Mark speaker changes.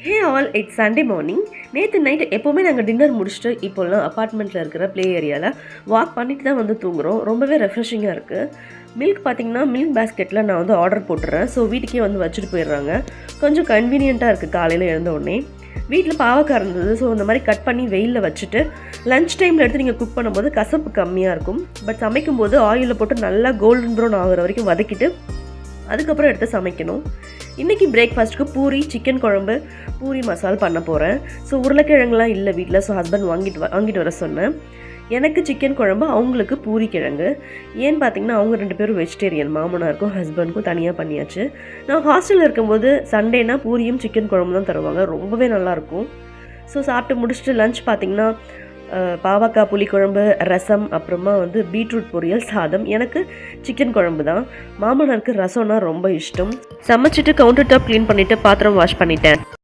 Speaker 1: Hey all it's Sunday morning. நேற்று night எப்போவுமே நாங்கள் டின்னர் முடிச்சுட்டு இப்போல்லாம் அப்பார்ட்மெண்ட்டில் இருக்கிற ப்ளே ஏரியாவில் வாக் பண்ணிட்டு தான் வந்து தூங்குறோம். ரொம்பவே ரெஃப்ரெஷிங்காக இருக்குது. மில்க் பார்த்திங்கன்னா மில்க் பேஸ்கெட்டில் நான் வந்து ஆர்டர் போட்டுறேன். ஸோ வீட்டுக்கே வந்து வச்சுட்டு போயிடுறாங்க. கொஞ்சம் கன்வீனியண்ட்டாக இருக்குது காலையில் எழுந்த உடனே. வீட்டில் பாவக்காய் இருந்தது. ஸோ இந்த மாதிரி கட் பண்ணி வெயிலில் வச்சுட்டு லன்ச் டைமில் எடுத்து நீங்கள் குக் பண்ணும்போது கசப்பு கம்மியாக இருக்கும். பட் சமைக்கும்போது ஆயிலில் போட்டு நல்லா கோல்டன் ப்ரௌன் ஆகிற வரைக்கும் வதக்கிட்டு அதுக்கப்புறம் எடுத்து சமைக்கணும். இன்றைக்கி பிரேக்ஃபாஸ்ட்டுக்கு பூரி, சிக்கன் குழம்பு, பூரி மசால் பண்ண போகிறேன். ஸோ உருளைக்கிழங்குலாம் இல்லை வீட்டில். ஸோ ஹஸ்பண்ட் வாங்கிட்டு வர சொன்னேன். எனக்கு சிக்கன் குழம்பு, அவங்களுக்கு பூரி கிழங்கு. ஏன்னு பார்த்தீங்கன்னா அவங்க 2 பேரும் வெஜிடேரியன். மாமனாருக்கும் ஹஸ்பண்டுக்கும் தனியாக பண்ணியாச்சு. நான் ஹாஸ்டலில் இருக்கும்போது சண்டேனா பூரியும் சிக்கன் குழம்பு தான் தருவாங்க. ரொம்பவே நல்லாயிருக்கும். ஸோ சாப்பிட்டு முடிச்சுட்டு லன்ச் பார்த்திங்கன்னா பாவக்காய் புளிக்குழம்பு, ரசம், அப்புறமா வந்து பீட்ரூட் பொரியல், சாதம். எனக்கு சிக்கன் குழம்பு தான். மாமனாருக்கு ரசம்னா ரொம்ப இஷ்டம். சமைச்சிட்டு கவுண்டர் டாப் க்ளீன் பண்ணிவிட்டு பாத்திரம் வாஷ் பண்ணிட்டேன்.